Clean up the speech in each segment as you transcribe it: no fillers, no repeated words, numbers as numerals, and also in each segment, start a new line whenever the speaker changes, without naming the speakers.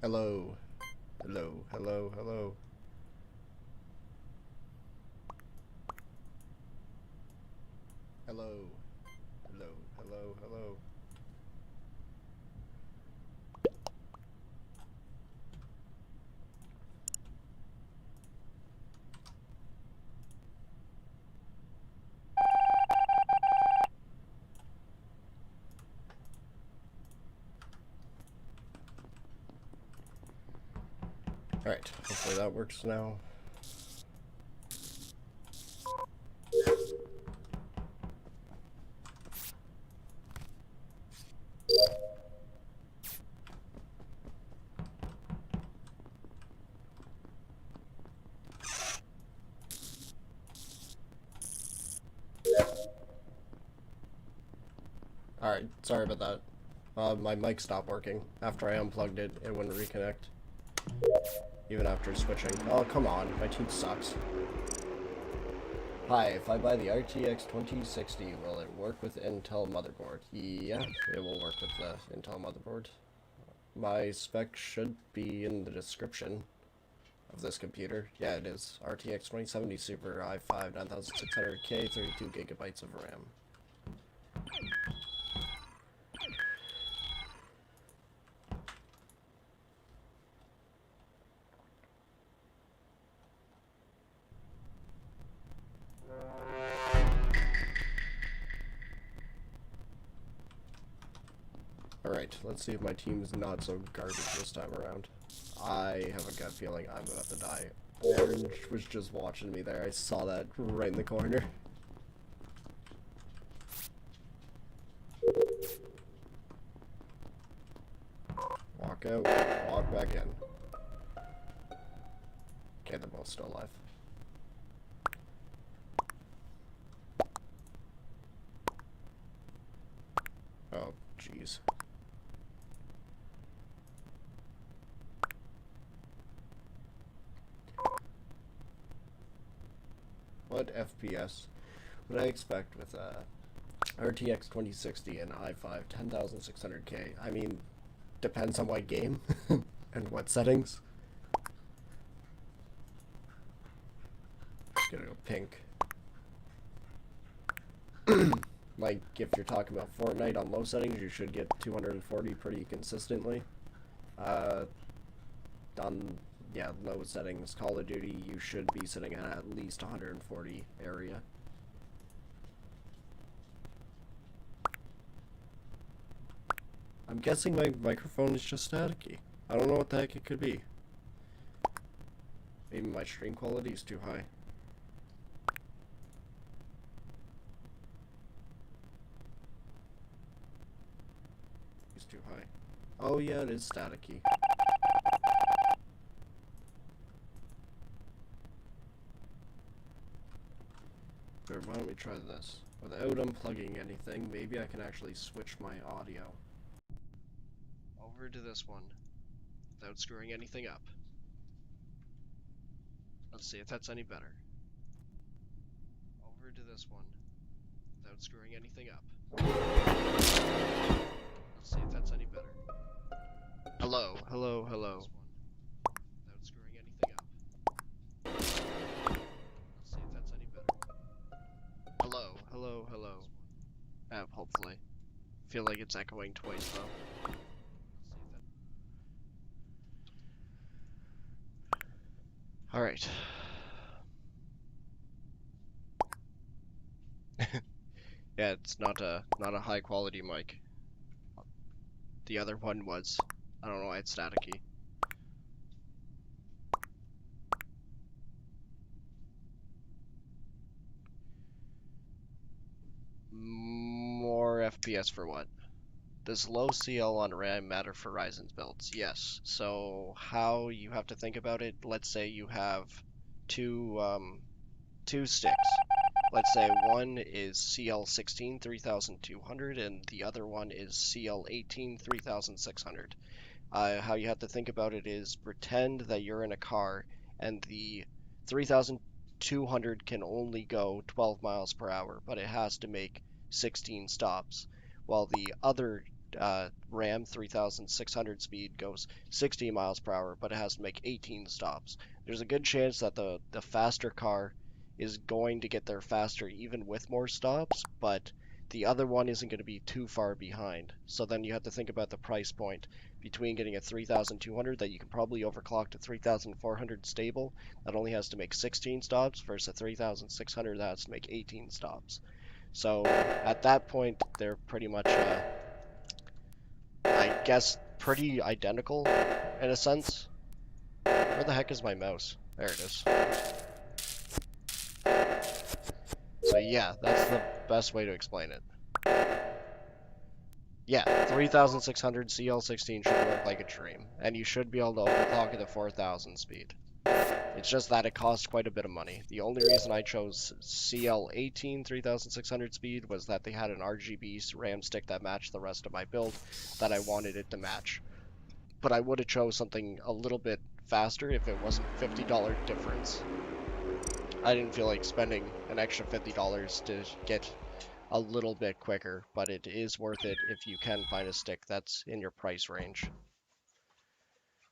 Hello. Hello, hello, hello. Hello. Hello, hello, hello. Alright, hopefully that works now. Alright, sorry about that. My mic stopped working. After I unplugged it, it wouldn't reconnect. Even after switching. Oh, come on. My teeth sucks. Hi, if I buy the RTX 2060, will it work with Intel motherboard? Yeah, it will work with the Intel motherboard. My spec should be in the description of this computer. Yeah, it is. RTX 2070 Super i5 9600K, 32 gigabytes of RAM. Alright, let's see if my team's not so garbage this time around. I have a gut feeling I'm about to die. Orange was just watching me there. I saw that right in the corner. Walk out, walk back in. Okay, they're both still alive. Oh, jeez. What FPS would I expect with RTX 2060 and i5 10600K? I mean, depends on what game and what settings. Just gonna go pink. Like, if you're talking about Fortnite on low settings, you should get 240 pretty consistently. On, yeah, low settings, Call of Duty, you should be sitting at least 140 area. I'm guessing my microphone is just staticky. I don't know what the heck it could be. Maybe my stream quality is too high. It's too high. Oh yeah, it is staticky. Sure, why don't we try this? Without unplugging anything, maybe I can actually switch my audio. Over to this one, without screwing anything up. Let's see if that's any better. Over to this one, without screwing anything up. Let's see if that's any better. Hello, hello, hello. Without screwing anything up. Let's see if that's any better. Hello, hello, hello. Hopefully. Feel like it's echoing twice though. Alright. Yeah, it's not a high quality mic. The other one was. I don't know why it's staticky. More FPS for what? Does low CL on RAM matter for Ryzen's builds? Yes. So how you have to think about it, let's say you have two sticks. Let's say one is CL16 3200 and the other one is CL18 3600. How you have to think about it is pretend that you're in a car and the 3200 can only go 12 miles per hour, but it has to make 16 stops, while the other RAM 3600 speed goes 60 miles per hour, but it has to make 18 stops. There's a good chance that the faster car is going to get there faster even with more stops, but the other one isn't going to be too far behind. So then you have to think about the price point between getting a 3200 that you can probably overclock to 3400 stable that only has to make 16 stops versus a 3600 that has to make 18 stops. So at that point, they're pretty much, I guess, pretty identical in a sense. Where the heck is my mouse? There it is. So yeah, that's the best way to explain it. Yeah, 3600 CL16 should work like a dream, and you should be able to overclock it to 4000 speed. It's just that it costs quite a bit of money. The only reason I chose CL18 3600 speed was that they had an RGB RAM stick that matched the rest of my build that I wanted it to match. But I would have chose something a little bit faster if it wasn't $50 difference. I didn't feel like spending an extra $50 to get a little bit quicker, but it is worth it if you can find a stick that's in your price range.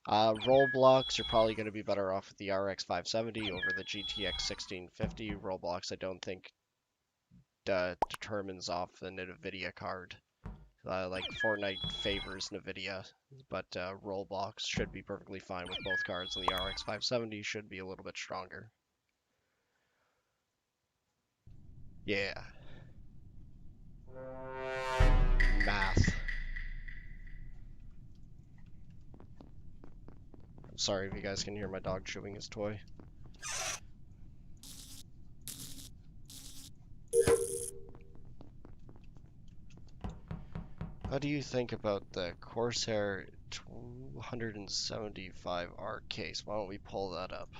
Roll blocks, you're probably going to be better off with the RX 570 over the GTX 1650. Roll blocks, I don't think determines off the NVIDIA card. Like Fortnite favors NVIDIA, but roll blocks should be perfectly fine with both cards, and the RX 570 should be a little bit stronger. Yeah. Math. I'm sorry if you guys can hear my dog chewing his toy. How do you think about the Corsair 275R case? Why don't we pull that up?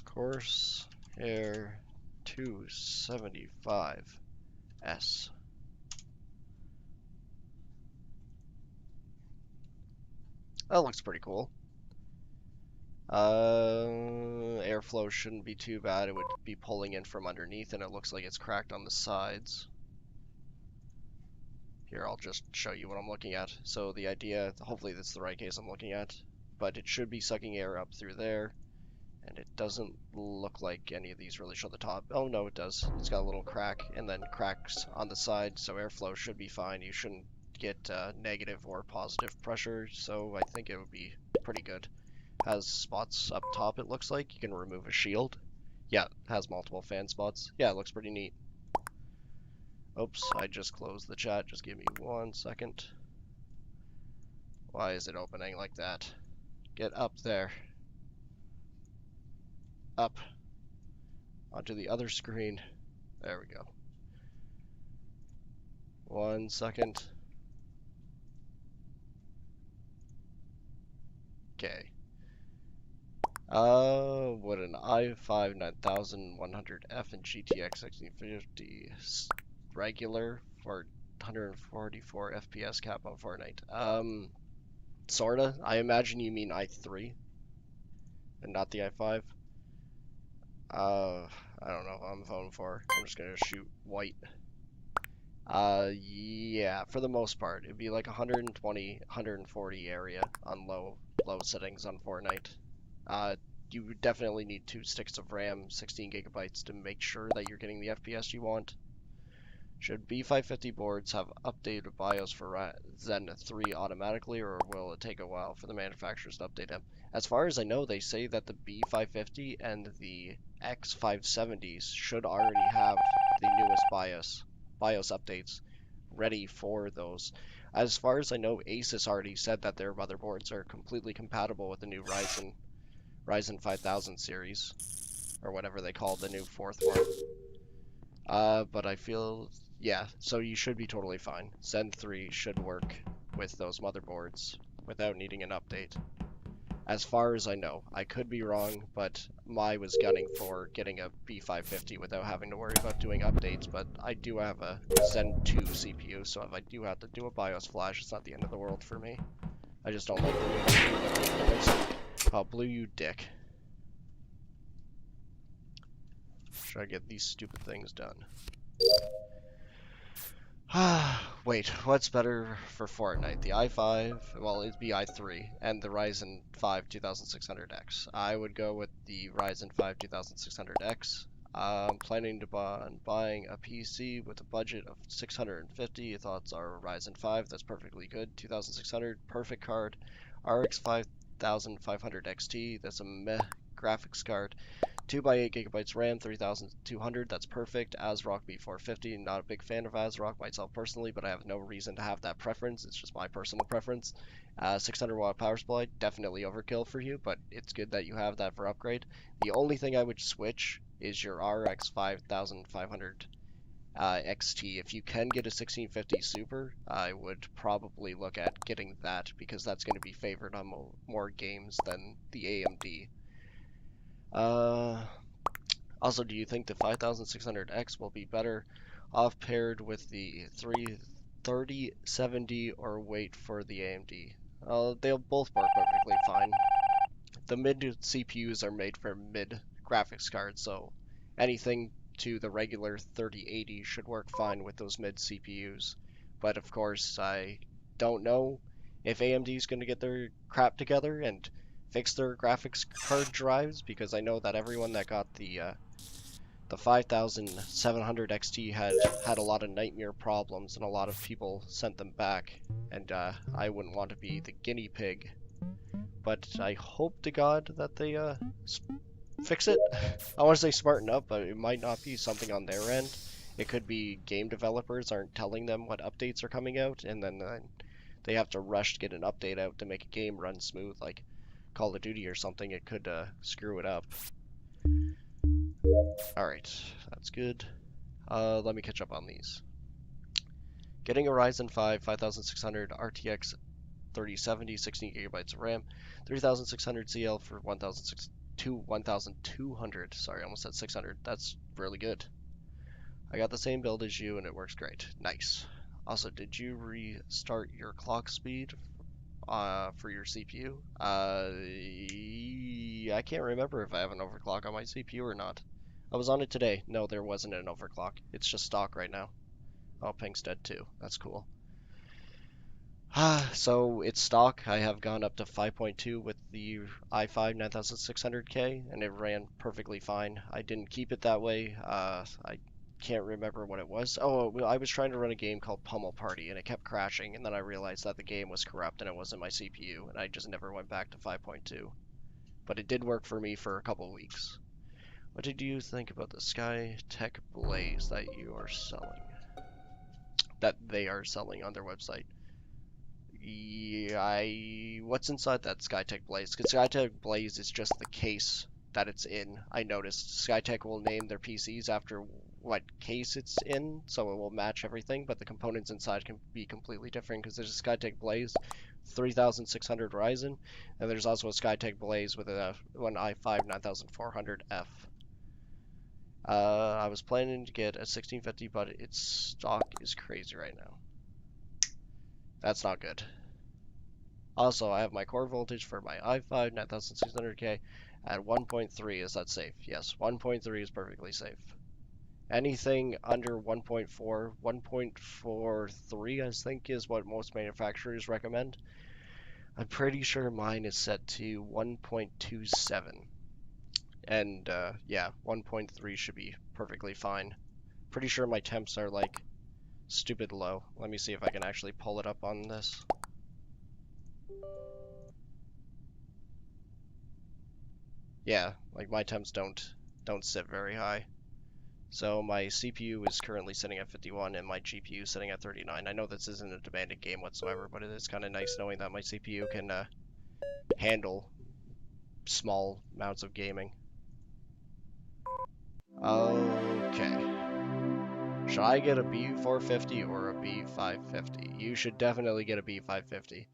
Corsair 275S. That looks pretty cool. Airflow shouldn't be too bad. It would be pulling in from underneath, and it looks like it's cracked on the sides. Here, I'll just show you what I'm looking at. So the idea, hopefully this is the right case I'm looking at, but it should be sucking air up through there, and it doesn't look like any of these really show the top. Oh no, it does. It's got a little crack, and then cracks on the side, so airflow should be fine. You shouldn't get negative or positive pressure, so I think it would be pretty good. Has spots up top, it looks like. You can remove a shield. Yeah, it has multiple fan spots. Yeah, it looks pretty neat. Oops, I just closed the chat. Just give me 1 second. Why is it opening like that? Get up there. Up. Onto the other screen. There we go. 1 second. Okay. What an i5 9100F and GTX 1650 regular for 144 FPS cap on Fortnite. Sorta. I imagine you mean i3 and not the i5. I don't know what I'm voting for. I'm just gonna shoot white. Yeah, for the most part, it'd be like 120, 140 area on low settings on Fortnite. You would definitely need 2 sticks of RAM, 16 gigabytes to make sure that you're getting the FPS you want. Should B550 boards have updated BIOS for Zen 3 automatically, or will it take a while for the manufacturers to update them? As far as I know, they say that the B550 and the X570s should already have the newest BIOS updates ready for those. As far as I know, Asus already said that their motherboards are completely compatible with the new Ryzen 5000 series, or whatever they call the new fourth one. But I feel, yeah, so you should be totally fine. Zen 3 should work with those motherboards without needing an update. As far as I know. I could be wrong, but I was gunning for getting a B550 without having to worry about doing updates, but I do have a Zen 2 CPU, so if I do have to do a BIOS flash, it's not the end of the world for me. I just don't like the Oh, blue you dick. Should I get these stupid things done? Wait, what's better for Fortnite? The i5, well, it'd be i3, and the Ryzen 5 2600X. I would go with the Ryzen 5 2600X. I'm planning to buy on buying a PC with a budget of 650. Your thoughts are Ryzen 5, that's perfectly good. 2600, perfect card. RX 5500 XT, that's a meh graphics card. 2 by 8 gigabytes RAM, 3200, that's perfect. ASRock B450, not a big fan of ASRock myself personally, but I have no reason to have that preference. It's just my personal preference. 600 watt power supply, definitely overkill for you, but it's good that you have that for upgrade. The only thing I would switch is your RX 5500 XT. If you can get a 1650 Super, I would probably look at getting that because that's going to be favored on more games than the AMD. Uh, Also, do you think the 5600X will be better off paired with the 3070 or wait for the AMD? They'll both work perfectly fine. The mid CPUs are made for mid graphics cards, so anything to the regular 3080 should work fine with those mid CPUs. But of course, I don't know if AMD is going to get their crap together and fix their graphics card drives because I know that everyone that got the 5700 XT had a lot of nightmare problems, and a lot of people sent them back, and I wouldn't want to be the guinea pig. But I hope to God that they fix it. I want to say smarten up, but it might not be something on their end. It could be game developers aren't telling them what updates are coming out, and then they have to rush to get an update out to make a game run smooth, like Call of Duty or something. It could screw it up. Alright, that's good. Let me catch up on these. Getting a Ryzen 5 5600 RTX 3070, 16 gigabytes of RAM, 3600 CL for 1200. Sorry, I almost said 600. That's really good. I got the same build as you and it works great. Nice. Also, did you restart your clock speed for your CPU? I can't remember if I have an overclock on my CPU or not. I was on it today. No, there wasn't an overclock. It's just stock right now. Oh, Pink's dead too. That's cool. So it's stock. I have gone up to 5.2 with the i5 9600K, and it ran perfectly fine. I didn't keep it that way. I can't remember what it was. Oh, well, I was trying to run a game called Pummel Party, and it kept crashing, and then I realized that the game was corrupt and it wasn't my CPU, and I just never went back to 5.2. But it did work for me for a couple weeks. What did you think about the SkyTech Blaze that you are selling? That they are selling on their website? What's inside that SkyTech Blaze? Because SkyTech Blaze is just the case that it's in. I noticed SkyTech will name their PCs after what case it's in, so it will match everything, but the components inside can be completely different because there's a SkyTech Blaze 3600 Ryzen, and there's also a SkyTech Blaze with an i5 9400F. I was planning to get a 1650, but its stock is crazy right now. That's not good. Also, I have my core voltage for my i5 9600K at 1.3. Is that safe? Yes, 1.3 is perfectly safe. Anything under 1.4, 1.43 I think is what most manufacturers recommend. I'm pretty sure mine is set to 1.27. And yeah, 1.3 should be perfectly fine. Pretty sure my temps are like stupid low. Let me see if I can actually pull it up on this. Yeah, like my temps don't sit very high. So my CPU is currently sitting at 51 and my GPU is sitting at 39. I know this isn't a demanding game whatsoever, but it is kind of nice knowing that my CPU can handle small amounts of gaming. Okay. Should I get a B450 or a B550? You should definitely get a B550.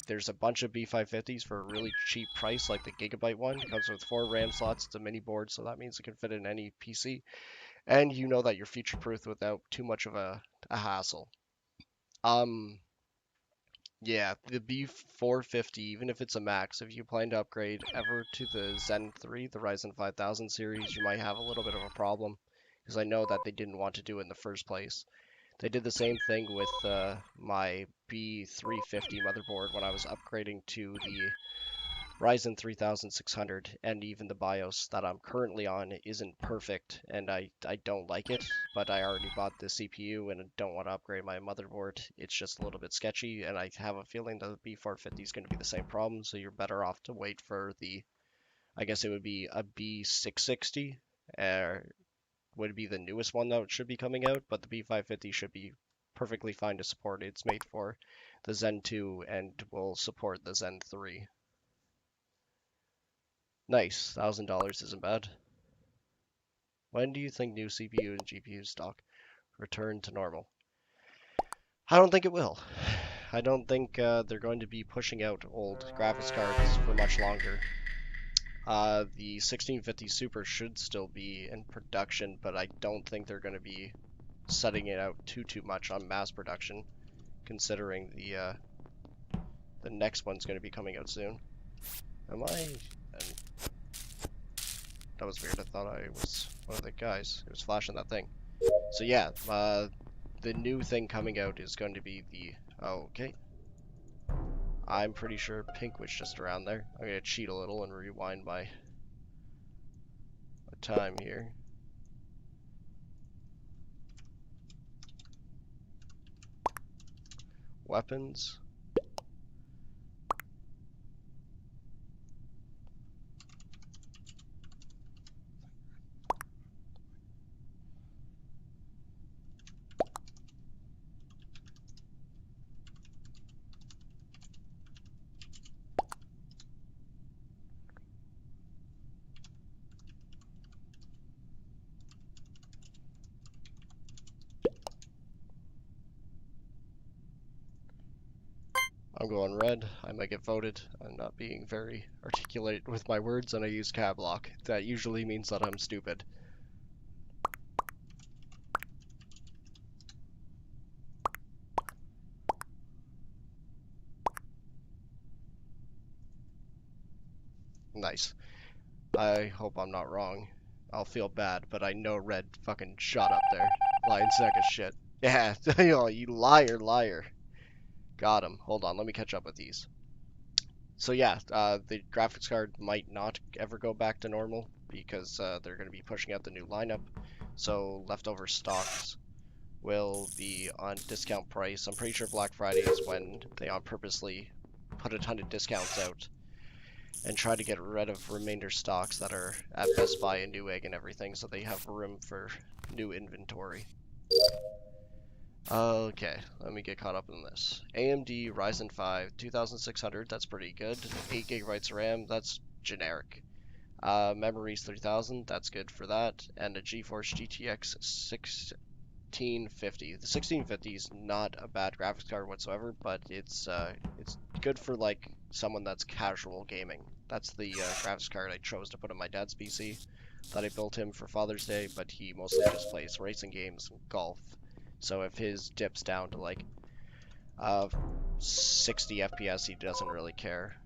There's a bunch of B550s for a really cheap price, like the Gigabyte one. It comes with 4 RAM slots. It's a mini board, so that means it can fit in any PC. And you know that you're future-proof without too much of a hassle. Um, yeah, the B450, even if it's a max, if you plan to upgrade ever to the Zen 3, the Ryzen 5000 series, you might have a little bit of a problem, because I know that they didn't want to do it in the first place. They did the same thing with my B350 motherboard when I was upgrading to the Ryzen 3600, and even the BIOS that I'm currently on isn't perfect, and I don't like it, but I already bought the CPU and I don't want to upgrade my motherboard. It's just a little bit sketchy, and I have a feeling that the B450 is going to be the same problem, so you're better off to wait for the, I guess it would be a B660, uh, would be the newest one that should be coming out, but the B550 should be perfectly fine to support. It's made for the Zen 2 and will support the Zen 3. Nice, $1,000 isn't bad. When do you think new CPU and GPU stock return to normal? I don't think it will. I don't think they're going to be pushing out old graphics cards for much longer. The 1650 Super should still be in production, but I don't think they're going to be setting it out too much on mass production, considering the next one's going to be coming out soon. Am I? And that was weird. I thought I was one of the guys. It was flashing that thing. So yeah, the new thing coming out is going to be the. Oh, okay. I'm pretty sure pink was just around there. I'm gonna cheat a little and rewind my time here. Weapons. I'm going red. I might get voted. I'm not being very articulate with my words, and I use cap lock. That usually means that I'm stupid. Nice. I hope I'm not wrong. I'll feel bad, but I know red fucking shot up there. Lying sack of shit. Yeah, you liar, liar. Got him. Hold on, let me catch up with these. So yeah, the graphics card might not ever go back to normal because they're going to be pushing out the new lineup. So leftover stocks will be on discount price. I'm pretty sure Black Friday is when they on purposely put a ton of discounts out and try to get rid of remainder stocks that are at Best Buy and Newegg and everything, so they have room for new inventory. Okay, let me get caught up in this. AMD Ryzen 5 2600, that's pretty good. 8 gigabytes RAM, that's generic. Memories 3000, that's good for that. And a GeForce GTX 1650. The 1650 is not a bad graphics card whatsoever, but it's good for like someone that's casual gaming. That's the graphics card I chose to put on my dad's PC that I built him for Father's Day, but he mostly just plays racing games and golf. So if his dips down to like 60 FPS, he doesn't really care.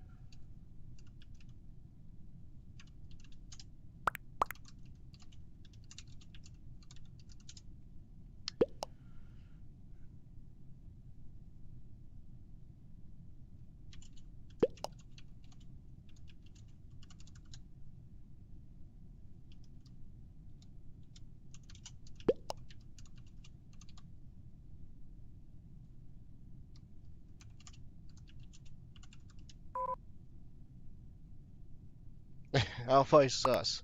Alpha sus.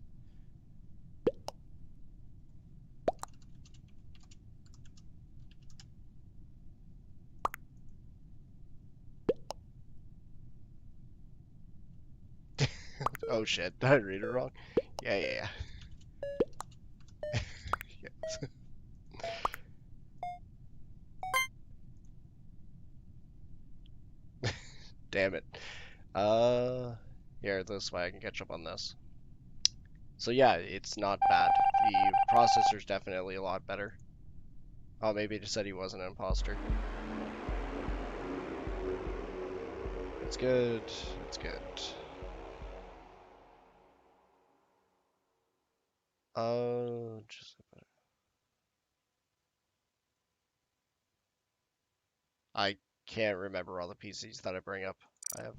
Oh shit, did I read it wrong? Yeah. Yeah. Damn it. Here, this way I can catch up on this. So yeah, it's not bad. The processor's definitely a lot better. Oh, maybe it just said he wasn't an imposter. It's good. It's good. Just I can't remember all the PCs that I bring up. I have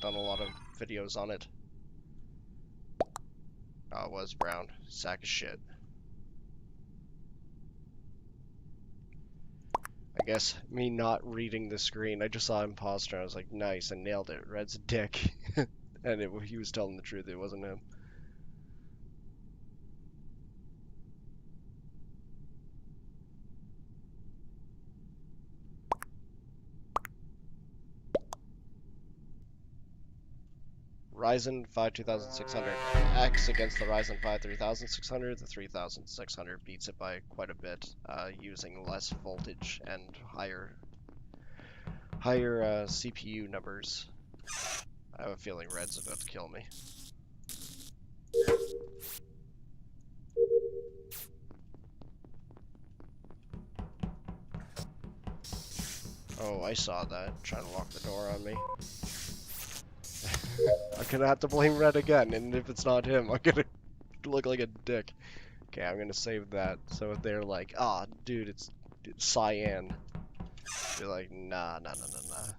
done a lot of videos on it. Oh, it was brown. Sack of shit. I guess me not reading the screen, I just saw imposter and I was like, nice, I nailed it. Red's a dick. And he was telling the truth, it wasn't him. Ryzen 5 2600X against the Ryzen 5 3600. The 3600 beats it by quite a bit, using less voltage and higher CPU numbers. I have a feeling Red's about to kill me. Oh, I saw that, trying to lock the door on me. I'm gonna have to blame Red again, and if it's not him, I'm gonna look like a dick. Okay, I'm gonna save that, so if they're like, ah, oh, dude, it's cyan. Be like, nah, nah, nah, nah, nah.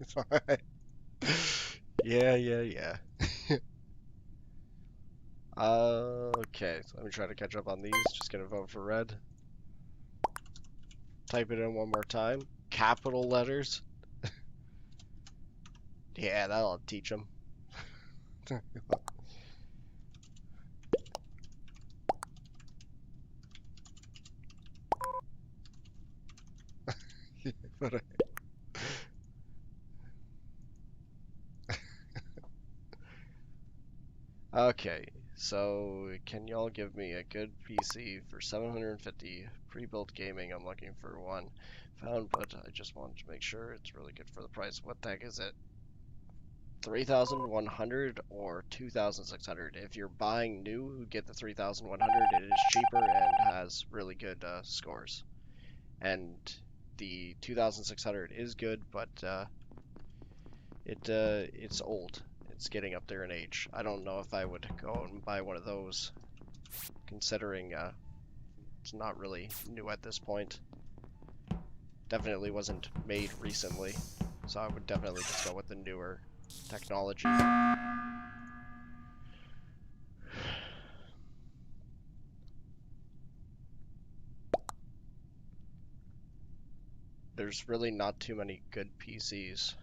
It's alright. Yeah, yeah, yeah. Okay, so let me try to catch up on these. Just gonna vote for Red. Type it in one more time. Capital letters. Yeah, that'll teach them. But okay, so can y'all give me a good PC for 750 pre-built gaming? I'm looking for one. Found, but I just wanted to make sure it's really good for the price. What the heck is it? 3,100 or 2,600? If you're buying new, get the 3,100. It is cheaper and has really good scores. And the 2,600 is good, but it's old. It's getting up there in age. I don't know if I would go and buy one of those, considering it's not really new at this point. Definitely wasn't made recently, so I would definitely just go with the newer technology. There's really not too many good PCs.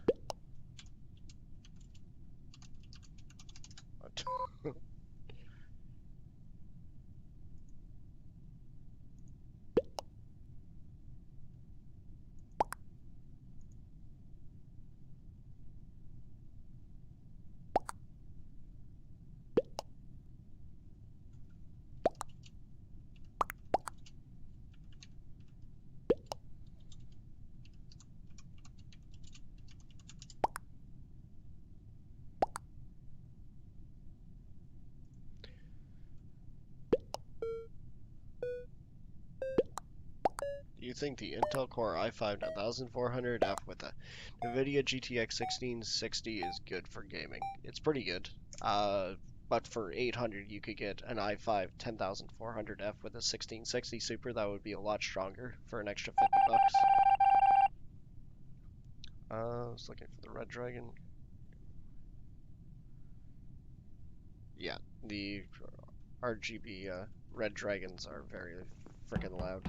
Do you think the Intel Core i5 9400F with a NVIDIA GTX 1660 is good for gaming? It's pretty good. But for 800 you could get an i5 10400F with a 1660 Super. That would be a lot stronger for an extra 50 bucks. I was looking for the Red Dragon. Yeah, the RGB Red Dragons are very freaking loud.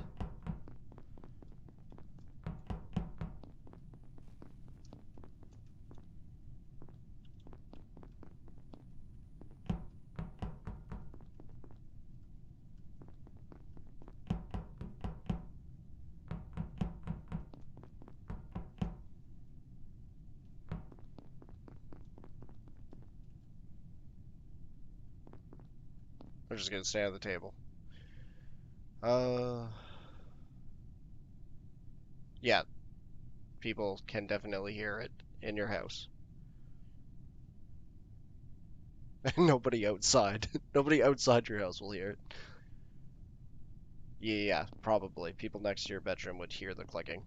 I'm just gonna stay on the table. Yeah, People can definitely hear it in your house. Nobody outside. Nobody outside your house will hear it. Yeah, probably. People next to your bedroom would hear the clicking.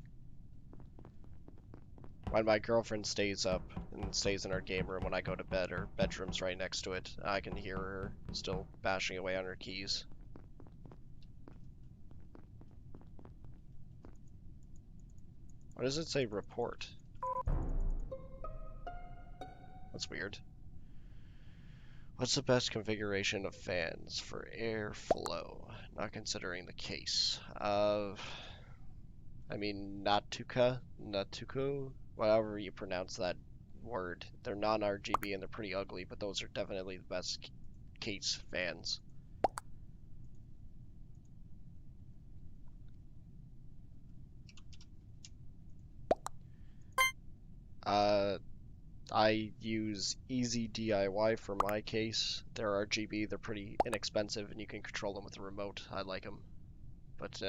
When my girlfriend stays up and stays in our game room when I go to bed, her bedroom's right next to it. I can hear her still bashing away on her keys. Why does it say report? That's weird. What's the best configuration of fans for airflow? Not considering the case. I mean, Natuku, whatever you pronounce that word. They're non-RGB and they're pretty ugly, but those are definitely the best case fans. I use Easy DIY for my case. They're RGB, they're pretty inexpensive, and you can control them with a remote. I like them. But,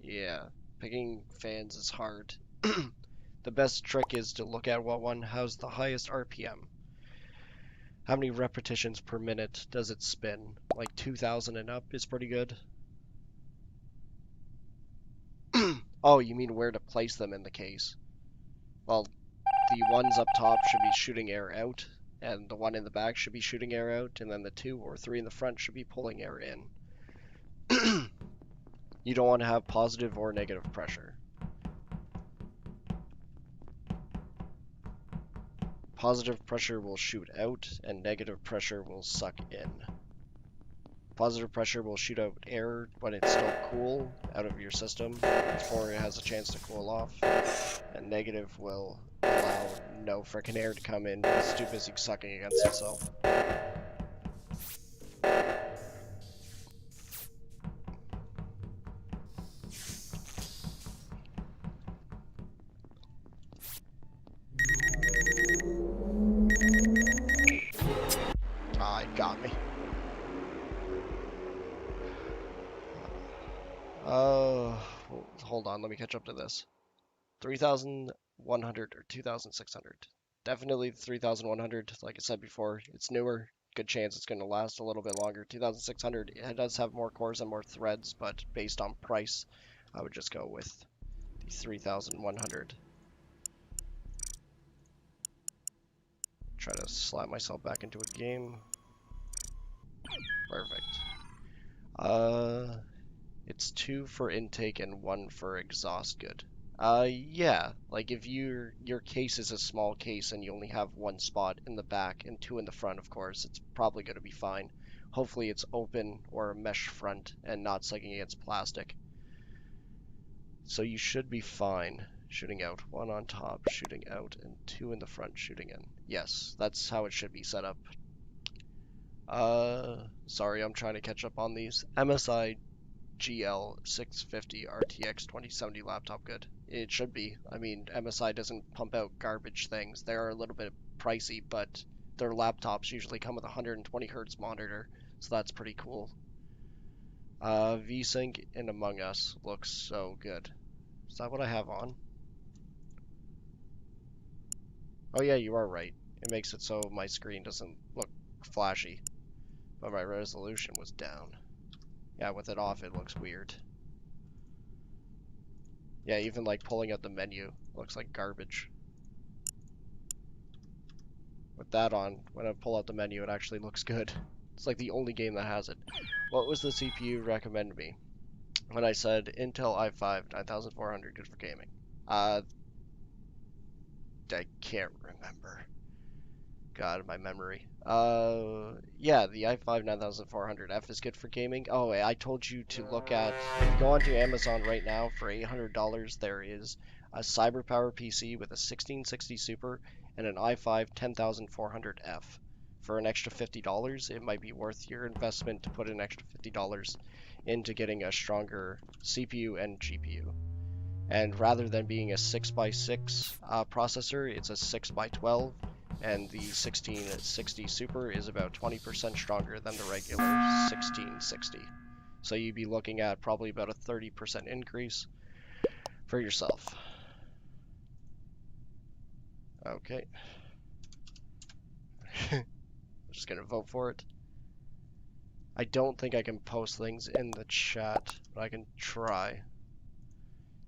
yeah, picking fans is hard. The best trick is to look at what one has the highest RPM. How many repetitions per minute does it spin? Like 2,000 and up is pretty good. Oh, you mean where to place them in the case? Well, the ones up top should be shooting air out, and the one in the back should be shooting air out, and then the 2 or 3 in the front should be pulling air in. You don't want to have positive or negative pressure. Positive pressure will shoot out, and negative pressure will suck in. Positive pressure will shoot out air when it's still cool out of your system before it has a chance to cool off, and negative will allow no frickin' air to come in. It's too busy sucking against itself. Ah, it got me. Hold on, let me catch up to this. 3,100 or 2,600. Definitely the 3,100. Like I said before, it's newer. Good chance it's going to last a little bit longer. 2,600, it does have more cores and more threads, but based on price, I would just go with the 3,100. Try to slap myself back into a game. Perfect. It's 2 for intake and 1 for exhaust good. Yeah, like if your case is a small case and you only have 1 spot in the back and 2 in the front, of course, it's probably going to be fine. Hopefully it's open or a mesh front and not sucking against plastic. So you should be fine shooting out. 1 on top, shooting out, and 2 in the front shooting in. Yes, that's how it should be set up. Sorry, I'm trying to catch up on these. MSI GL 650 RTX 2070 laptop good. It should be. I mean, MSI doesn't pump out garbage things. They are a little bit pricey, but their laptops usually come with a 120 Hertz monitor, so that's pretty cool. VSync in Among Us looks so good. Is that what I have on? Oh yeah, you are right. It makes it so my screen doesn't look flashy, but my resolution was down. Yeah, with it off, it looks weird. Yeah, even like pulling out the menu looks like garbage. With that on, when I pull out the menu, it actually looks good. It's like the only game that has it. What was the CPU recommended me? When I said Intel i5 9400 good for gaming. I can't remember. God, my memory. Yeah, the i5 9400F is good for gaming. Oh, I told you to look at, if you go onto Amazon right now for $800, there is a CyberPower PC with a 1660 Super and an i5 10400F. For an extra $50, it might be worth your investment to put an extra $50 into getting a stronger CPU and GPU. And rather than being a 6x6 processor, it's a 6x12. And the 1660 Super is about 20% stronger than the regular 1660. So you'd be looking at probably about a 30% increase for yourself. Okay. I'm just gonna vote for it. I don't think I can post things in the chat, but I can try.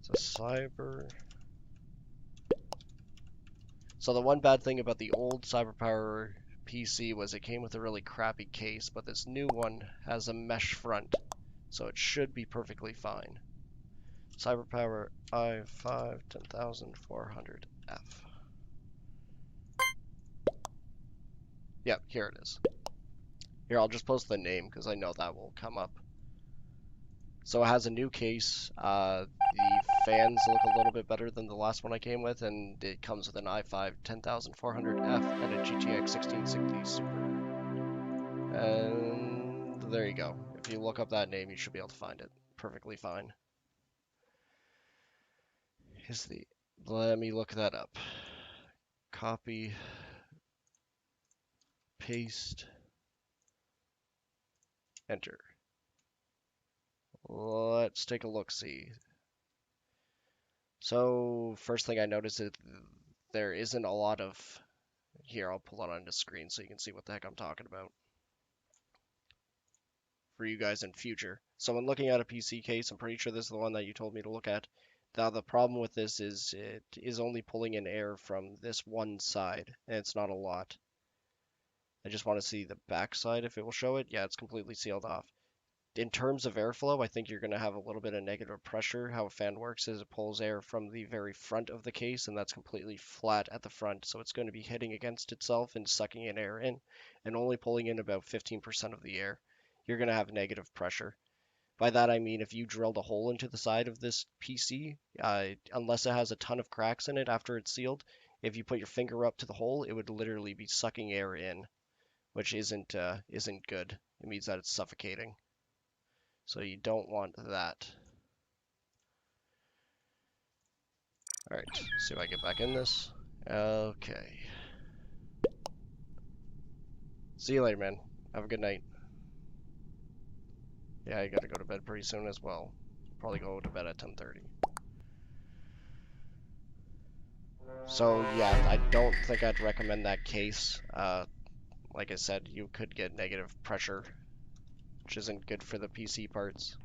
So cyber. So the one bad thing about the old CyberPower PC was it came with a really crappy case, but this new one has a mesh front, so it should be perfectly fine. CyberPower i5 10400F. Yep, here it is. Here, I'll just post the name because I know that will come up. So it has a new case. The fans look a little bit better than the last one I came with, and it comes with an i5 10400F and a GTX 1660 Super. And there you go. If you look up that name, you should be able to find it perfectly fine. Let me look that up. Copy, paste, enter. Let's take a look-see. So first thing I noticed is there isn't a lot of, here I'll pull it on the screen so you can see what the heck I'm talking about for you guys in future. So when looking at a PC case, I'm pretty sure this is the one that you told me to look at. Now the problem with this is it is only pulling in air from this one side, and it's not a lot. I just want to see the back side if it will show it. Yeah, it's completely sealed off. In terms of airflow, I think you're going to have a little bit of negative pressure. How a fan works is it pulls air from the very front of the case, and that's completely flat at the front, so it's going to be hitting against itself and sucking in air in, and only pulling in about 15% of the air. You're going to have negative pressure. By that I mean if you drilled a hole into the side of this PC, unless it has a ton of cracks in it after it's sealed, if you put your finger up to the hole, it would literally be sucking air in, which isn't good. It means that it's suffocating. So you don't want that. Alright, see if I get back in this. Okay. See you later, man. Have a good night. Yeah, I gotta go to bed pretty soon as well. Probably go to bed at 10:30. So yeah, I don't think I'd recommend that case. Like I said, you could get negative pressure, which isn't good for the PC parts.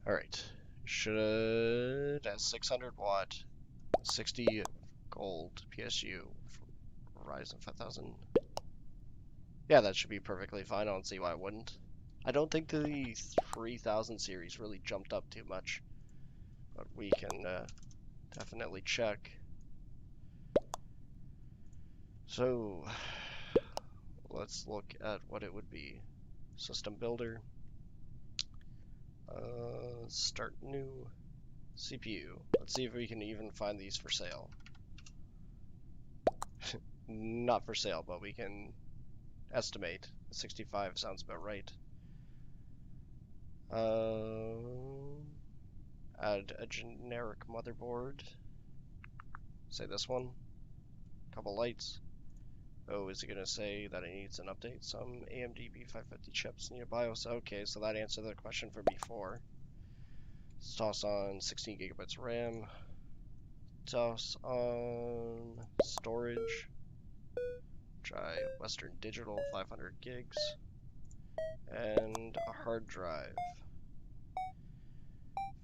Alright. Should a 600 watt, 60 gold PSU Ryzen 5000. Yeah, that should be perfectly fine. I don't see why it wouldn't. I don't think the 3000 series really jumped up too much, but we can definitely check. So let's look at what it would be. System builder. Start new CPU. Let's see if we can even find these for sale. Not for sale, but we can estimate. 65 sounds about right. Add a generic motherboard. Say this one. Couple lights. Oh, is it gonna say that it needs an update? Some AMD B550 chips need a BIOS. Okay, so that answered the question from before. Let's toss on 16 gigabytes RAM. Toss on storage. Try Western Digital 500 gigs. And a hard drive.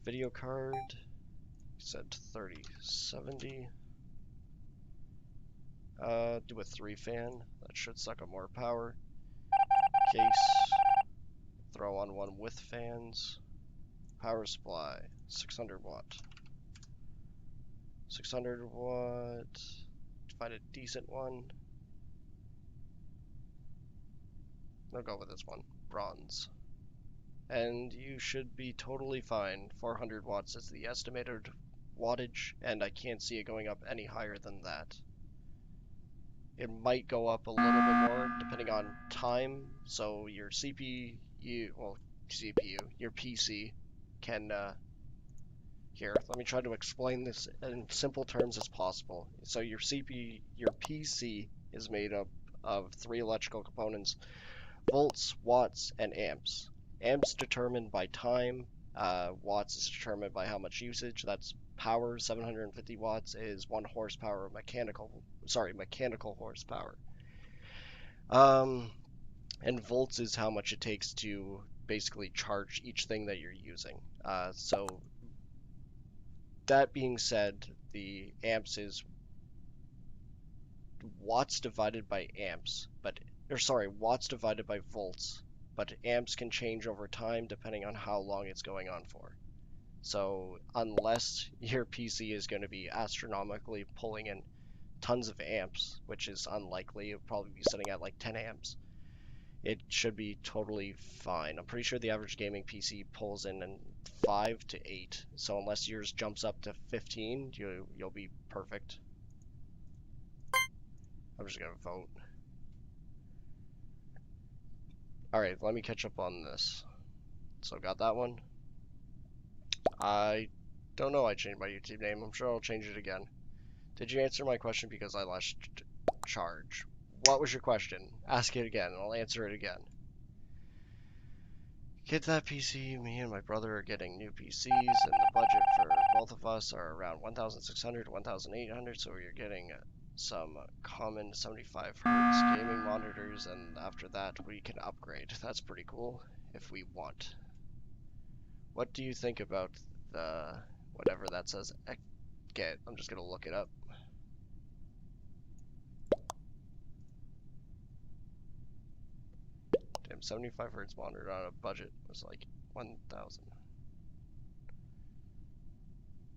Video card. Set to 3070. Do a 3-fan. That should suck up more power. Case. Throw on one with fans. Power supply. 600 watt. 600 watt. Find a decent one. I'll go with this one. Bronze. And you should be totally fine. 400 watts is the estimated wattage, and I can't see it going up any higher than that. It might go up a little bit more depending on time, so your CPU, your PC can Here, let me try to explain this in simple terms as possible. So your PC is made up of three electrical components: volts, watts, and amps. Amps determined by time. Watts is determined by how much usage. That's power. 750 watts is 1 horsepower mechanical horsepower. And volts is how much it takes to basically charge each thing that you're using. So that being said, the amps is watts divided by amps, watts divided by volts, but amps can change over time depending on how long it's going on for. So unless your PC is going to be astronomically pulling in tons of amps, which is unlikely, it'll probably be sitting at like 10 amps, it should be totally fine. I'm pretty sure the average gaming PC pulls in 5 to 8, so unless yours jumps up to 15, you'll be perfect. I'm just gonna vote. Alright, let me catch up on this. So got that one. I don't know I changed my YouTube name. I'm sure I'll change it again. Did you answer my question because I lost charge? What was your question? Ask it again and I'll answer it again. Get that PC. Me and my brother are getting new PCs, and the budget for both of us are around 1,600 to 1,800, so you're getting some common 75 Hertz gaming monitors, and after that we can upgrade. That's pretty cool if we want. What do you think about the whatever that says? Okay, I'm just gonna look it up. Damn, 75 Hertz monitor on a budget was like 1,000.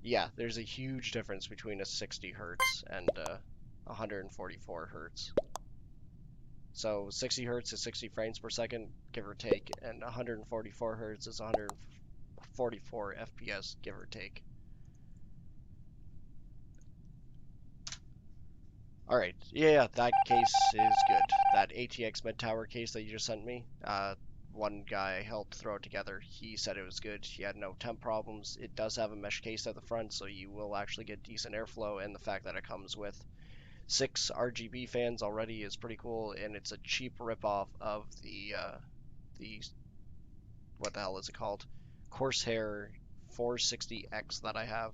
Yeah, there's a huge difference between a 60 Hertz and 144 Hertz. So 60 Hertz is 60 frames per second, give or take, and 144 Hertz is 144 FPS, give or take. Alright, yeah, that case is good. That ATX mid tower case that you just sent me, one guy helped throw it together. He said it was good. He had no temp problems. It does have a mesh case at the front, so you will actually get decent airflow, and the fact that it comes with 6 RGB fans already is pretty cool, and it's a cheap ripoff of the what the hell is it called? Corsair 460X that I have.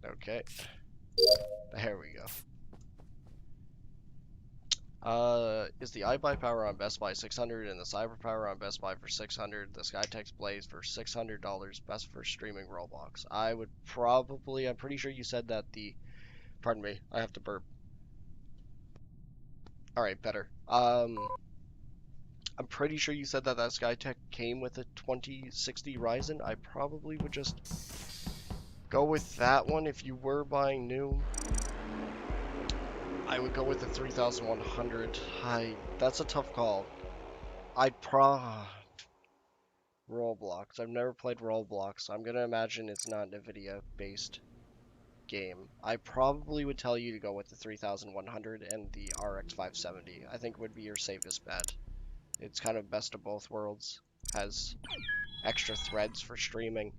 Okay, there we go. Is the iBuy power on Best Buy 600 and the Cyber power on Best Buy for 600? The Skytex Blaze for $600, best for streaming Roblox. I'm pretty sure you said that pardon me, I have to burp. Alright, better. I'm pretty sure you said that Skytex came with a 2060 Ryzen. I probably would just go with that one if you were buying new. I would go with the 3100. That's a tough call. Roblox. I've never played Roblox, so I'm gonna imagine it's not NVIDIA based game. I probably would tell you to go with the 3100 and the RX 570. I think would be your safest bet. It's kind of best of both worlds. Has extra threads for streaming,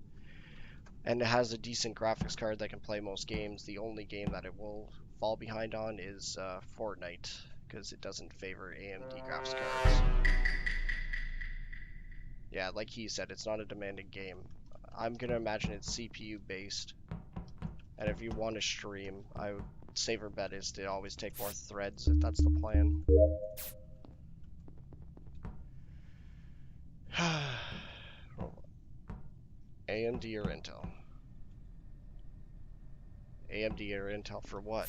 and it has a decent graphics card that can play most games. The only game that it will fall behind on is Fortnite, because it doesn't favor AMD graphics cards. Yeah, like he said, it's not a demanding game. I'm gonna imagine it's CPU based, and if you want to stream, safer bet is to always take more threads if that's the plan. AMD or Intel? AMD or Intel for what?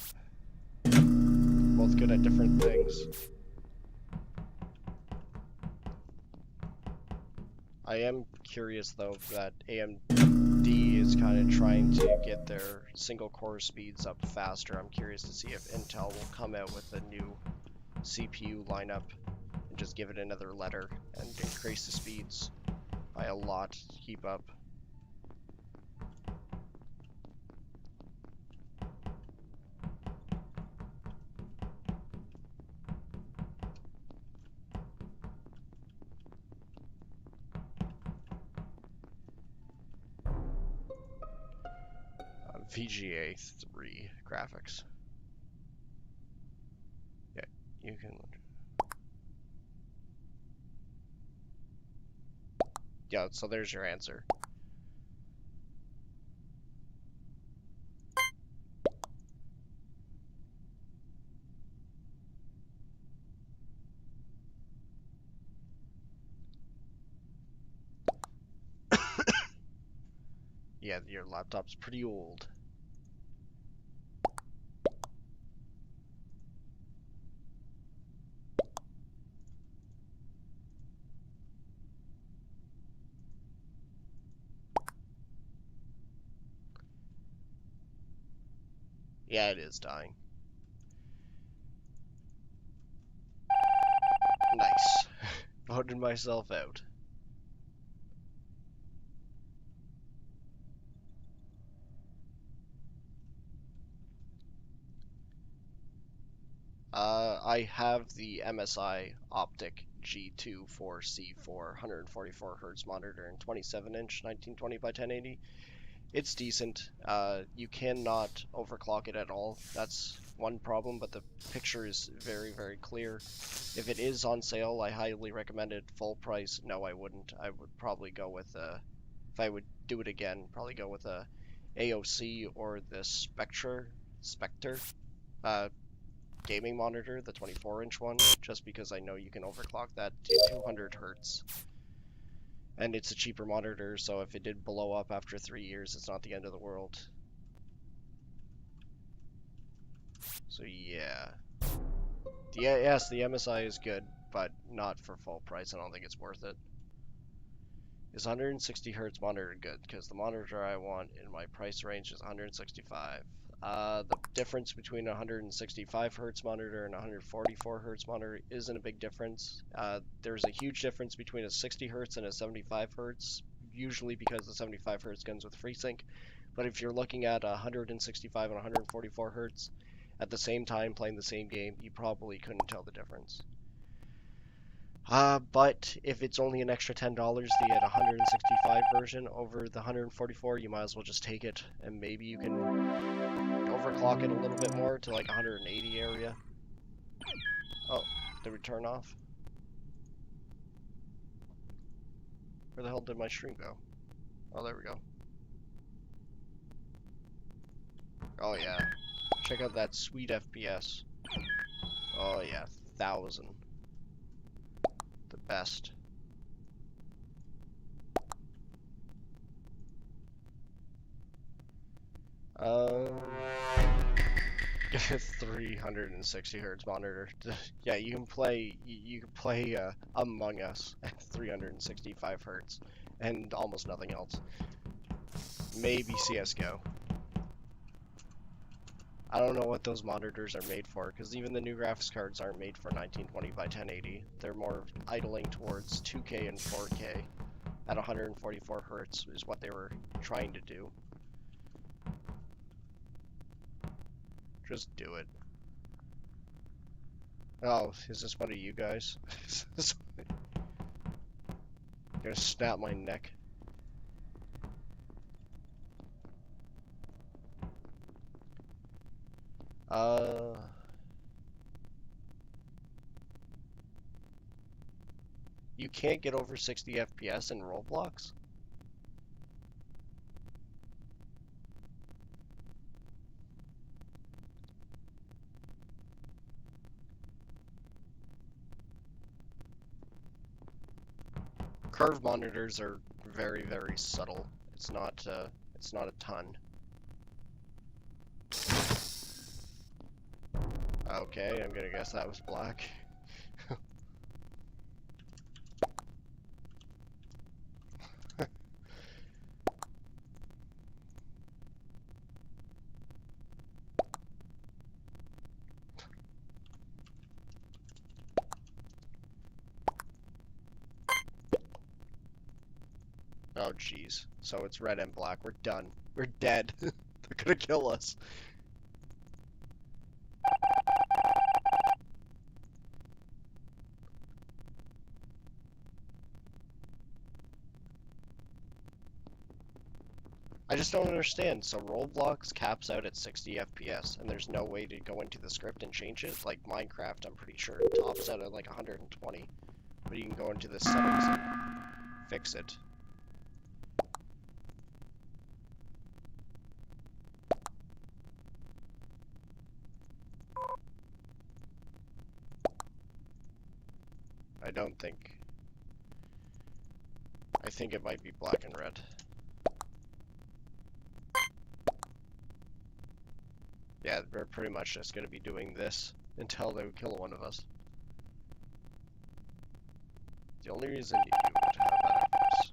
Both good at different things. I am curious though that AMD is kind of trying to get their single core speeds up faster. I'm curious to see if Intel will come out with a new CPU lineup and just give it another letter and increase the speeds by a lot to keep up. VGA 3 graphics. Yeah, you can. Yeah, so there's your answer. Yeah, your laptop's pretty old. Yeah, it is dying. Nice. Voted myself out. I have the MSI Optic G2 4C4 144 Hertz monitor in 27-inch 1920 by 1080. It's decent. You cannot overclock it at all. That's one problem, but the picture is very, very clear. If it is on sale, I highly recommend it. Full price, no, I wouldn't. I would probably go with, if I would do it again, probably go with a AOC or the Spectre uh, gaming monitor, the 24-inch one, just because I know you can overclock that to 200 Hertz. And it's a cheaper monitor, so if it did blow up after 3 years, it's not the end of the world. So yeah. Yes, the MSI is good, but not for full price. I don't think it's worth it. Is 160 Hertz monitor good? Because the monitor I want in my price range is 165. The difference between a 165 Hertz monitor and a 144 Hertz monitor isn't a big difference. There's a huge difference between a 60 Hertz and a 75 Hertz, usually because the 75 Hertz comes with FreeSync. But if you're looking at 165 and 144 Hertz at the same time playing the same game, you probably couldn't tell the difference. But if it's only an extra $10 to get a 165 version over the 144, you might as well just take it, and maybe you can overclock it a little bit more to like 180 area. Oh, did we turn off? Where the hell did my stream go? Oh, there we go. Oh yeah, check out that sweet FPS. Oh yeah, 1000. The best. Um, 360 Hertz monitor. Yeah, you can play Among Us at 365 Hertz and almost nothing else. Maybe CS:GO. I don't know what those monitors are made for, because even the new graphics cards aren't made for 1920 by 1080. They're more idling towards 2K and 4K at 144 Hertz is what they were trying to do. Just do it. Oh, is this one of you guys? You're gonna snap my neck. You can't get over 60 FPS in Roblox? Curve monitors are very, very subtle. It's not a ton. Okay, I'm gonna guess that was black. Oh jeez. So it's red and black. We're done. We're dead. They're gonna kill us. I just don't understand. So Roblox caps out at 60 FPS, and there's no way to go into the script and change it? Like Minecraft, I'm pretty sure it tops out at like 120. But you can go into the settings and fix it. I don't think. I think it might be black and red. Yeah, we're pretty much just going to be doing this until they kill one of us. The only reason you would have that is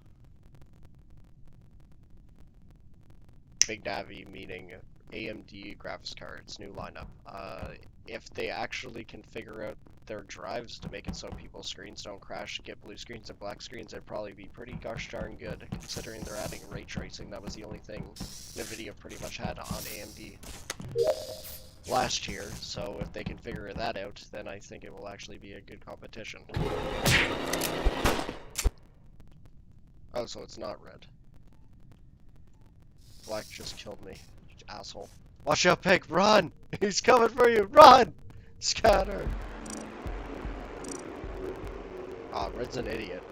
Big Navi, meaning AMD graphics cards, new lineup. If they actually can figure out their drives to make it so people's screens don't crash, get blue screens and black screens, it'd probably be pretty gosh darn good, considering they're adding ray tracing. That was the only thing NVIDIA pretty much had on AMD last year, so if they can figure that out, then I think it will actually be a good competition. Oh, so it's not red. Black just killed me, asshole. Watch out, pig! Run! He's coming for you! Run! Scatter! Ah, red's an idiot.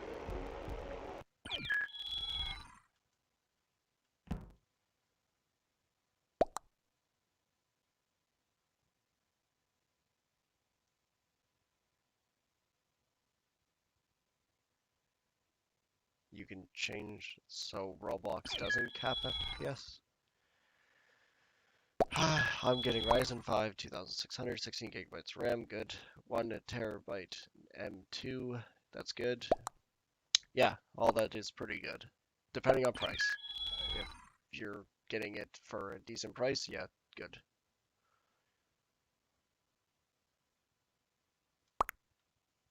You can change so Roblox doesn't cap FPS. I'm getting Ryzen 5 2600, 16 gigabytes RAM, good. 1 terabyte M2, that's good. Yeah, all that is pretty good, depending on price. If you're getting it for a decent price, yeah, good.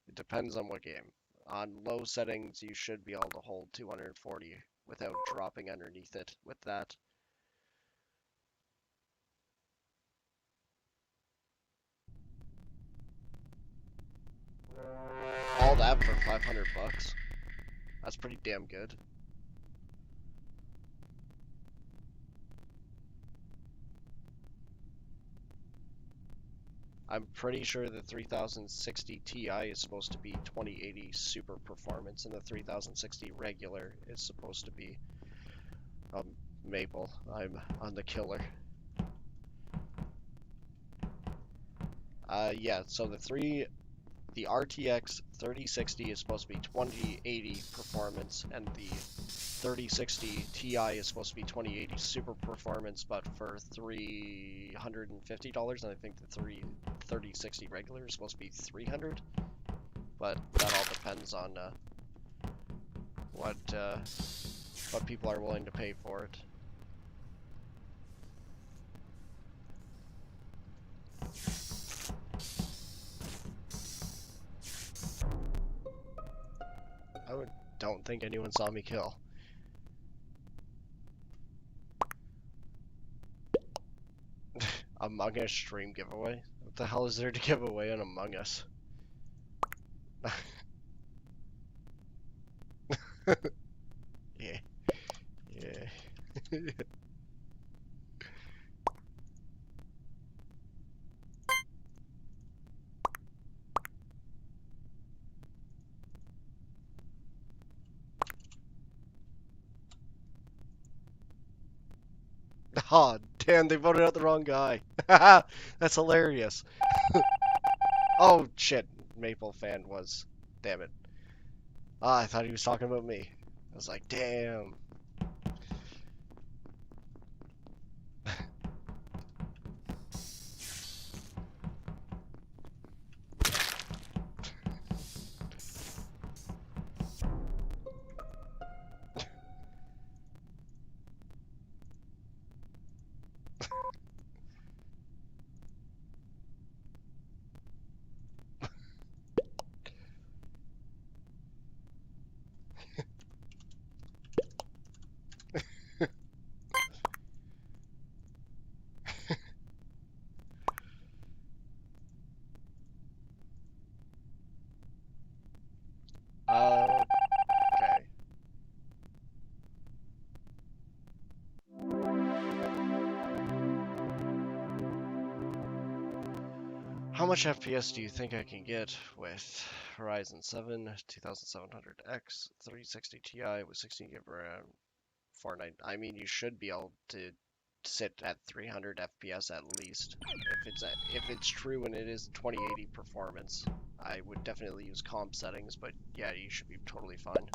It depends on what game. On low settings, you should be able to hold 240 without dropping underneath it with that. All that for 500 bucks. That's pretty damn good. I'm pretty sure the 3060 Ti is supposed to be 2080 super performance, and the 3060 regular is supposed to be Maple. I'm on the killer. Yeah, so the RTX 3060 is supposed to be 2080 performance, and the 3060 Ti is supposed to be 2080 super performance, but for $350, and I think the 3060 regular is supposed to be 300. But that all depends on what people are willing to pay for it. Don't think anyone saw me kill. Among Us stream giveaway? What the hell is there to give away on Among Us? Yeah. Yeah. Oh, damn, they voted out the wrong guy. That's hilarious. Oh, shit. Maple fan was. Damn it. Ah, I thought he was talking about me. I was like, damn. How much FPS do you think I can get with Ryzen 7 2700X 360 Ti with 16 GB RAM, Fortnite? I mean, you should be able to sit at 300 FPS at least. If it's true and it is 2080 performance, I would definitely use comp settings, but yeah, you should be totally fine.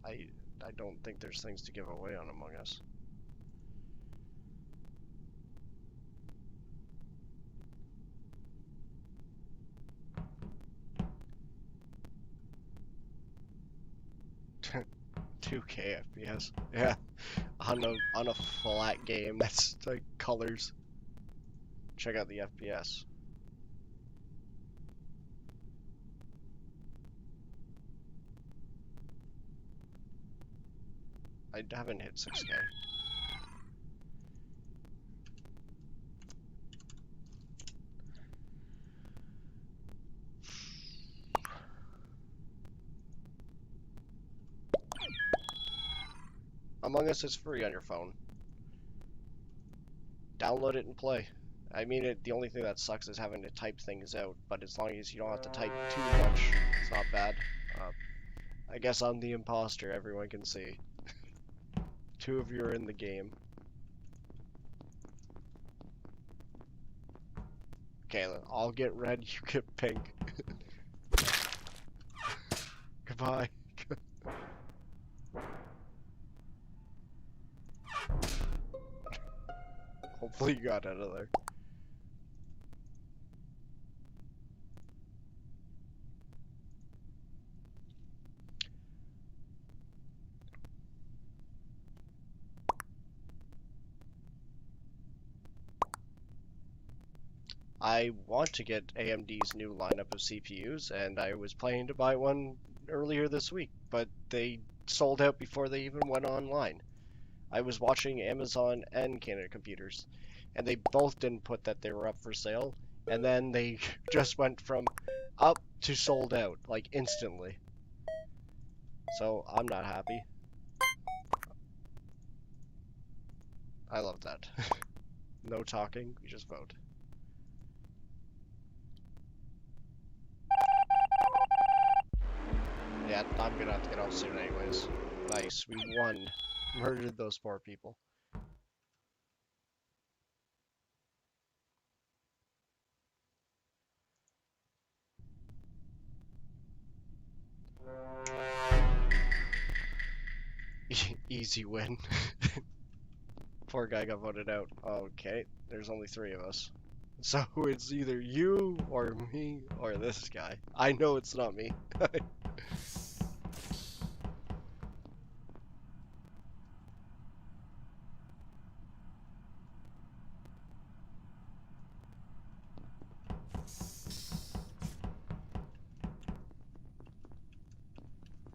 I don't think there's things to give away on Among Us. $2K FPS. Yeah, on a flat game, that's like colors. Check out the FPS. I haven't hit 6K. Among Us is free on your phone. Download it and play. I mean, the only thing that sucks is having to type things out, but as long as you don't have to type too much, it's not bad. I guess I'm the imposter, everyone can see. Two of you are in the game. Okay, I'll get red, you get pink. Goodbye. Hopefully you got out of there. I want to get AMD's new lineup of CPUs, and I was planning to buy one earlier this week, but they sold out before they even went online. I was watching Amazon and Canada Computers, and they both didn't put that they were up for sale, and then they just went from up to sold out, like instantly. So I'm not happy. I love that. No talking, we just vote. Yeah, I'm gonna have to get off soon anyways. Nice, we won. Murdered those poor people. Easy win. Poor guy got voted out. Okay, there's only 3 of us. So it's either you or me or this guy. I know it's not me.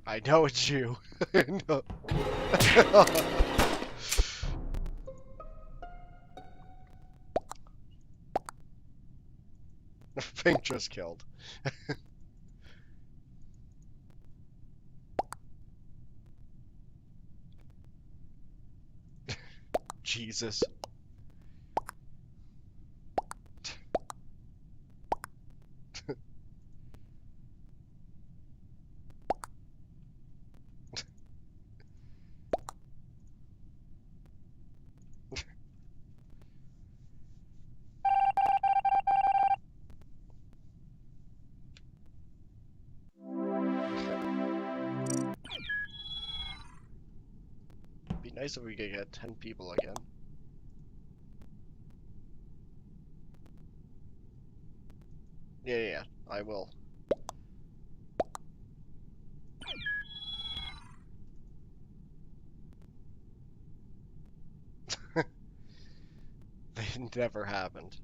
I know it's you. No. Pink just killed. Jesus. Be nice if we could get 10 people again. Yeah, I will. It never happened.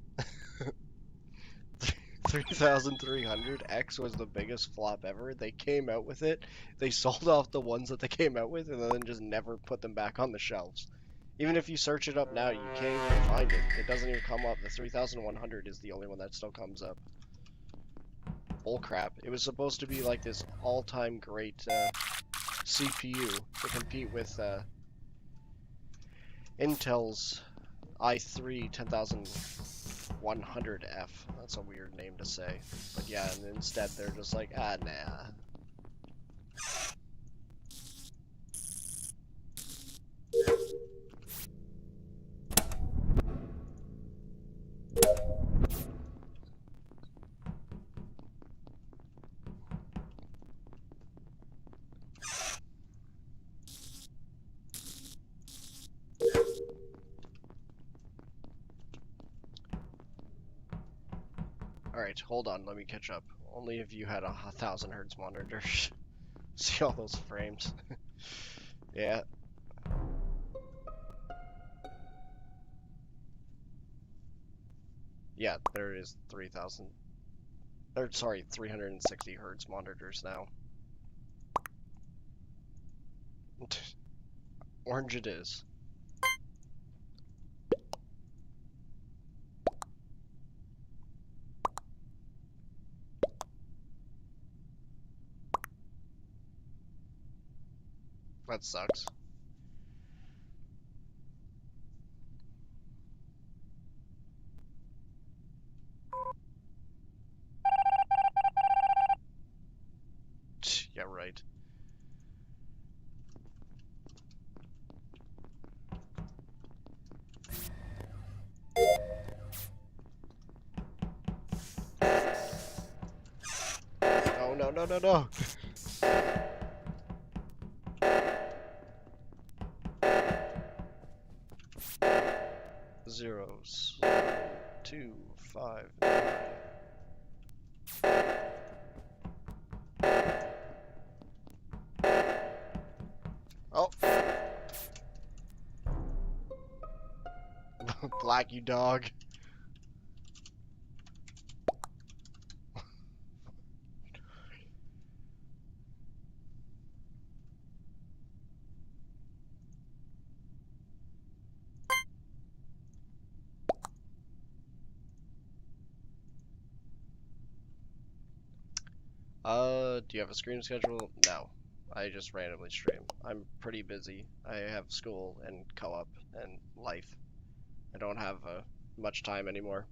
3300X was the biggest flop ever. They came out with it, they sold off the ones that they came out with, and then just never put them back on the shelves. Even if you search it up now, you can't even find it. It doesn't even come up. The 3100 is the only one that still comes up. Bullcrap. It was supposed to be like this all-time great CPU to compete with Intel's i3 10100F. That's a weird name to say. But yeah, and instead they're just like, ah, nah. Alright, hold on, let me catch up. Only if you had a 1000 Hertz monitor. See all those frames? Yeah. Yeah, there is 3000. Or, sorry, 360 Hertz monitors now. Orange it is. That sucks. Yeah, right. Oh, no, no, no, no! Zeros. 2, 5, 9. Oh! Black, you dog. Do you have a stream schedule? No. I just randomly stream. I'm pretty busy. I have school and co-op and life. I don't have much time anymore.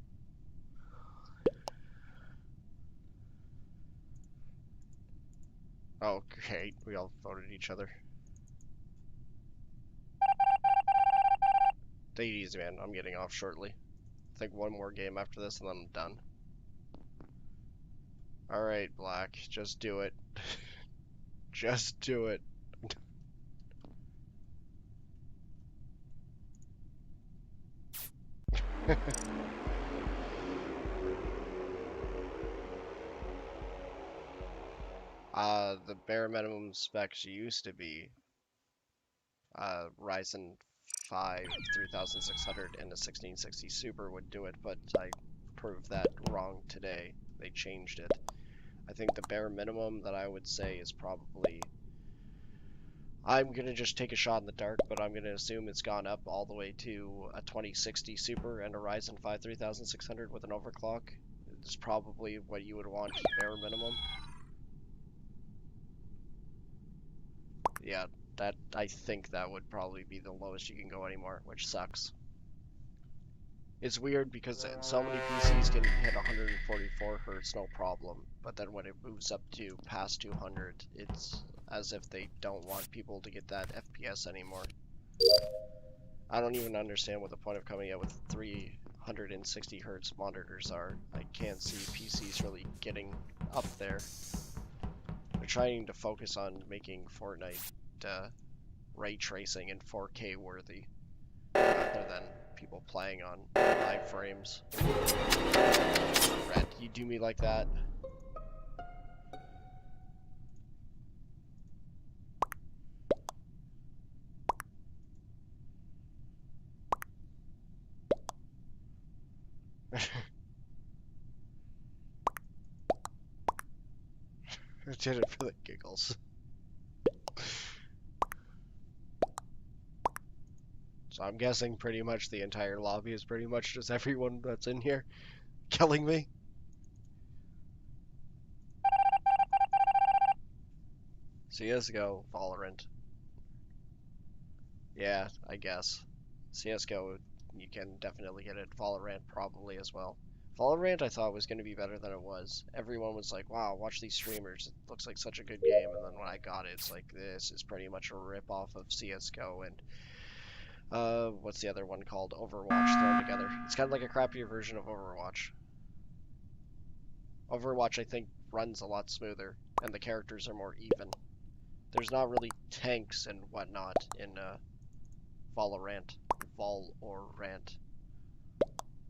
Oh, great. We all voted each other. Take it easy, man. I'm getting off shortly. I think one more game after this and then I'm done. Alright, Black. Just do it. Just do it. The bare minimum specs used to be Ryzen 5 3600 and a 1660 Super would do it, but I proved that wrong today. They changed it. I think the bare minimum that I would say is probably, I'm gonna just take a shot in the dark, but I'm gonna assume it's gone up all the way to a 2060 Super and a Ryzen 5 3600 with an overclock. It's probably what you would want bare minimum. Yeah, that, I think that would probably be the lowest you can go anymore, which sucks. It's weird because so many PCs can hit 144 Hertz no problem, but then when it moves up to past 200, it's as if they don't want people to get that FPS anymore. I don't even understand what the point of coming out with 360 Hertz monitors are. I can't see PCs really getting up there. They're trying to focus on making Fortnite ray tracing and 4K worthy, rather than people playing on high frames. Red, you do me like that? I did it for the giggles. So I'm guessing pretty much the entire lobby is pretty much just everyone that's in here killing me. CSGO, Valorant. Yeah, I guess. CSGO You can definitely get it. Valorant probably as well. Valorant I thought was going to be better than it was. Everyone was like, wow, watch these streamers. It looks like such a good game. And then when I got it, it's like, this is pretty much a rip-off of CSGO and, what's the other one called? Overwatch thrown together. It's kind of like a crappier version of Overwatch. Overwatch, I think, runs a lot smoother, and the characters are more even. There's not really tanks and whatnot in, Valorant. Valorant.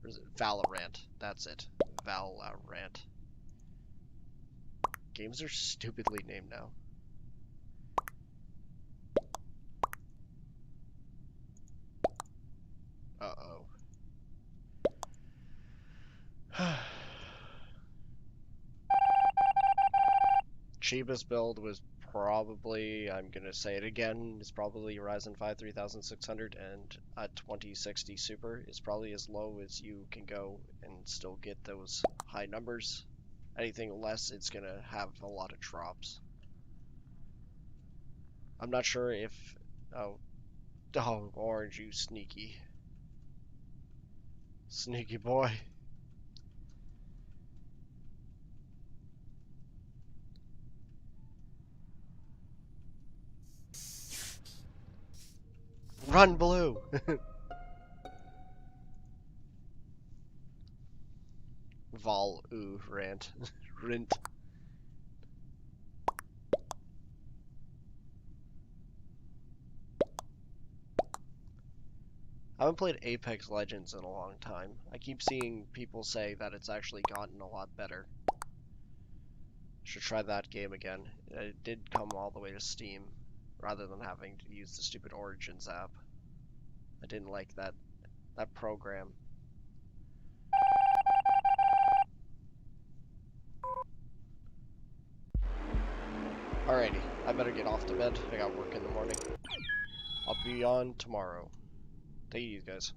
Or is it Valorant? That's it. Valorant. Games are stupidly named now. Uh-oh. Cheapest build was probably, I'm gonna say it again, is probably Ryzen 5 3600, and a 2060 Super is probably as low as you can go and still get those high numbers. Anything less, it's gonna have a lot of drops. I'm not sure if... Oh, Orange, you sneaky. Sneaky boy. Run, Blue! Rant. Rint. I haven't played Apex Legends in a long time. I keep seeing people say that it's actually gotten a lot better. Should try that game again. It did come all the way to Steam, rather than having to use the stupid Origins app. I didn't like that program. Alrighty, I better get off to bed. I got work in the morning. I'll be on tomorrow. Take it easy, guys.